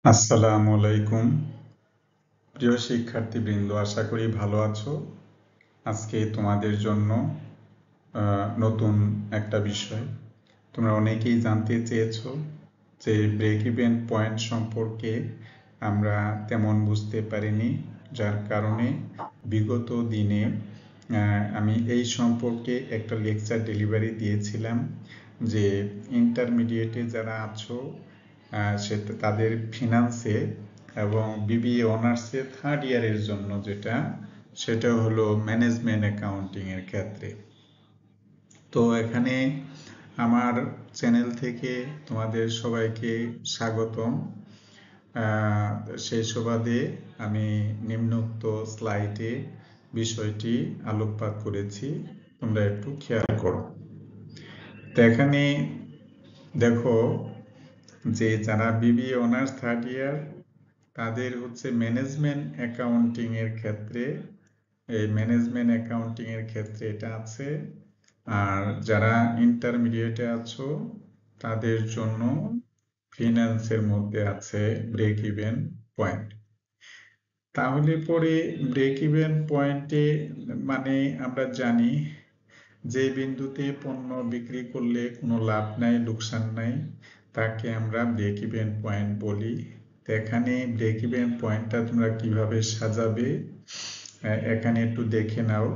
আসসালামু আলাইকুম প্রিয় শিক্ষার্থীবৃন্দ, আশা করি ভালো আছো। আজকে তোমাদের জন্য নতুন একটা বিষয়। তোমরা অনেকেই জানতে চেয়েছো যে ব্রেক ইভেন পয়েন্ট সম্পর্কে আমরা তেমন বুঝতে পারিনি, যার কারণে বিগত দিনে আমি এই সম্পর্কে একটা লেকচার ডেলিভারি দিয়েছিলাম যে ইন্টারমিডিয়েটে যারা আছো তাদের ফিনান্সে এবং বিবিএ অনার্সে থার্ড ইয়ারের জন্য সেটা হলো ম্যানেজমেন্ট অ্যাকাউন্টিং এর ক্ষেত্রে। তো এখানে আমার চ্যানেল থেকে তোমাদের সবাইকে স্বাগতম। সেই সুবাদে আমি নিম্নোক্ত স্লাইডে বিষয়টি আলোকপাত করেছি, তোমরা একটু খেয়াল করো। তো এখানে দেখো যে যারা বিবিএ অনার্স থার্ড ইয়ার তাদের হচ্ছে ম্যানেজমেন্ট অ্যাকাউন্টিং এর ক্ষেত্রে এটা আছে। আর যারা ইন্টারমিডিয়েটে আছো তাদের জন্য ফিনান্সের মধ্যে আছে ব্রেক ইভেন পয়েন্ট। তাহলে পরে ব্রেক ইভেন পয়েন্টে মানে আমরা জানি যে বিন্দুতে পণ্য বিক্রি করলে কোনো লাভ নাই, লোকসান নাই, তাকে আমরা ব্রেক ইভেন পয়েন্ট বলি। তো এখানে ব্রেক ইভেন পয়েন্টটা তোমরা কিভাবে সাজাবে এখানে একটু দেখে নাও।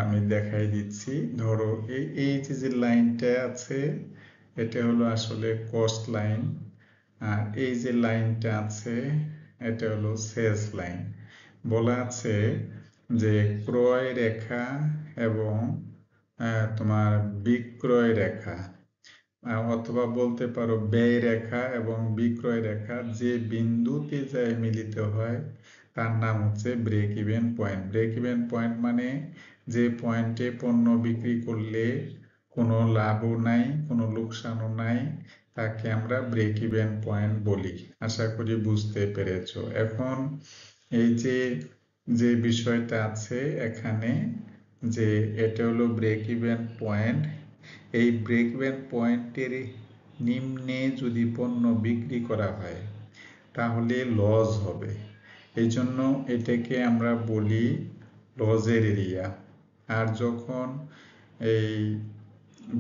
আমি দেখাই দিচ্ছি। ধরো এই যে লাইনটা আছে এটা হলো আসলে কস্ট লাইন, আর এই যে লাইনটা আছে এটা হলো সেলস লাইন। বলা আছে যে ক্রয় রেখা এবং তোমার বিক্রয় রেখা, অথবা বলতে পারো ব্যয় রেখা এবং বিক্রয় রেখা যে বিন্দুতে যায় মিলিত হয় তার নাম হচ্ছে break even point. Break even পয়েন্ট মানে যে পয়েন্টে পণ্য বিক্রি করলে কোনো লাভও নাই, কোনো লোকসানও নাই, তাকে আমরা ব্রেক ইভেন পয়েন্ট বলি। আশা করি বুঝতে পেরেছো। এখন এই যে বিষয়টা আছে এখানে, যে এটা হলো ব্রেক ইভেন পয়েন্ট। এই ব্রেক ইভেন পয়েন্টের নিম্নে যদি পণ্য বিক্রি করা হয় তাহলে লস হবে, এই জন্য এটাকে আমরা বলি লসের এরিয়া। আর যখন এই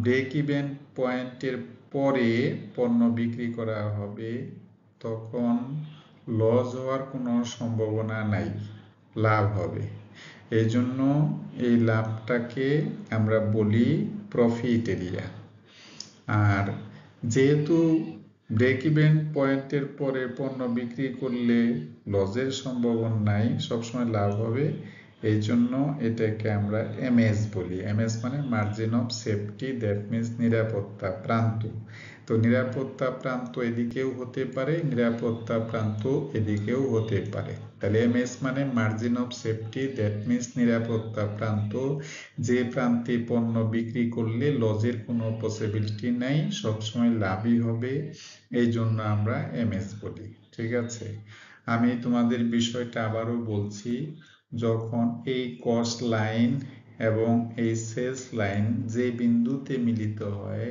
ব্রেক ইভেন পয়েন্টের পরে পণ্য বিক্রি করা হবে তখন লস হওয়ার কোনো সম্ভাবনা নাই, লাভ হবে। এই জন্য এই লাভটাকে আমরা বলি প্রফিট এরিয়া। আর যেহেতু ব্রেক ইভেন পয়েন্টের পরে পণ্য বিক্রি করলে লসের সম্ভাবনা নাই, সবসময় লাভ হবে, এই জন্য এটাকে আমরা এমএস বলি। এমএস মানে margin of safety, that means নিরাপত্তা প্রান্ত। তো নিরাপত্তা প্রান্ত এদিকেও হতে পারে, নিরাপত্তা প্রান্ত এদিকেও হতে পারে। তাহলে এমএস মানে margin of safety, that means নিরাপত্তা প্রান্ত, যে প্রান্তে পণ্য বিক্রি করলে লসের কোনো পসিবিলিটি নাই, সবসময় লাভই হবে, এই জন্য আমরা এমএস বলি। ঠিক আছে, আমি তোমাদের বিষয়টা আবারও বলছি। যখন এই কস্ট লাইন এবং এই সেলস লাইন যে বিন্দুতে মিলিত হয়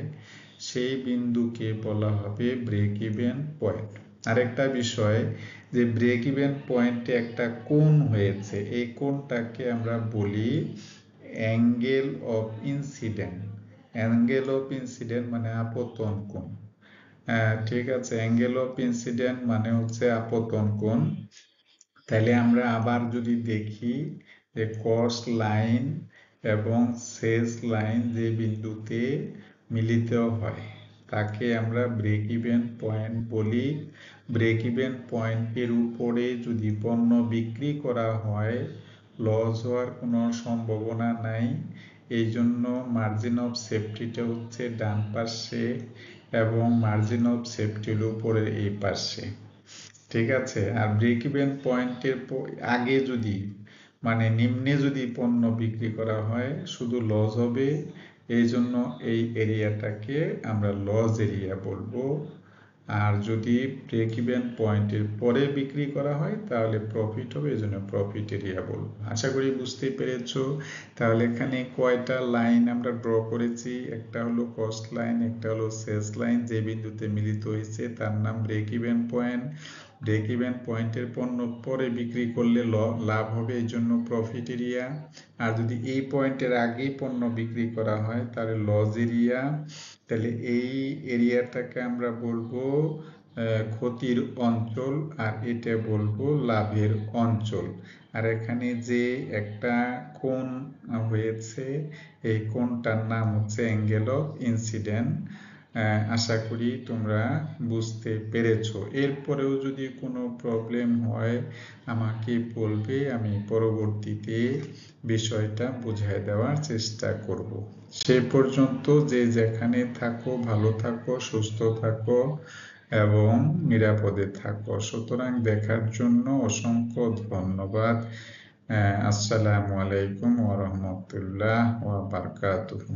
সেই বিন্দুকে বলা হবে ব্রেক ইভেন পয়েন্ট। আরেকটা বিষয়, যে ব্রেক ইভেন পয়েন্টে একটা কোণ হয়েছে, এই কোণটাকে আমরা বলি angle of incident. Angle of incident মানে আপতন কোণ। ঠিক আছে, অ্যাঙ্গেল অফ ইনসিডেন্ট মানে হচ্ছে আপতন কোণ। তাহলে আমরা আবার যদি দেখি যে কস্ট লাইন এবং সেলস লাইন যে বিন্দুতে মিলিত হয় তাকে আমরা ব্রেক ইভেন পয়েন্ট বলি। ব্রেক ইভেন পয়েন্টের উপরে যদি পণ্য বিক্রি করা হয় লস হওয়ার কোনো সম্ভাবনা নাই, এই জন্য মার্জিন অফ সেফটিটা হচ্ছে ডান পাশে এবং মার্জিন অফ সেফটির উপরে এই পাশে। ঠিক আছে, আর ব্রেক ইভেন পয়েন্টের আগে যদি মানে নিম্নে যদি পণ্য বিক্রি করা হয় শুধু লস হবে, এই জন্য এই এরিয়াটাকে আমরা লস এরিয়া বলবো। আর যদি ব্রেক ইভেন পয়েন্টের পরে বিক্রি করা হয় তাহলে প্রফিট হবে, এই জন্য প্রফিট এরিয়া বলবো। আশা করি বুঝতে পেরেছো। তাহলে এখানে কয়টা লাইন আমরা ড্র করেছি, একটা হলো কস্ট লাইন, একটা হলো সেলস লাইন, যে বিন্দুতে মিলিত হয়েছে তার নাম break even point. Break even পয়েন্টের পণ্য পরে বিক্রি করলে লাভ হবে, এই জন্য প্রফিট এরিয়া। আর যদি এই পয়েন্টের আগেই পণ্য বিক্রি করা হয় তাহলে লস এরিয়া। তাহলে এই এরিয়াটাকে আমরা বলবো ক্ষতির অঞ্চল, আর এটা বলবো লাভের অঞ্চল। আর এখানে যে একটা কোণ হয়েছে, এই কোণটার নাম হচ্ছে অ্যাঙ্গেল অফ ইনসিডেন্ট। আশা করি তোমরা বুঝতে পেরেছো। এরপরেও যদি কোনো প্রবলেম হয় আমাকে বলবে, আমি পরবর্তীতে বিষয়টা বুঝিয়ে দেওয়ার চেষ্টা করব। সে পর্যন্ত যে যেখানে থাকো ভালো থাকো, সুস্থ থাকো এবং নিরাপদে থাকো। সুতরাং দেখার জন্য অসংখ্য ধন্যবাদ। আসসালামু আলাইকুম ওয়া রাহমাতুল্লাহ ওয়া বারাকাতুহু।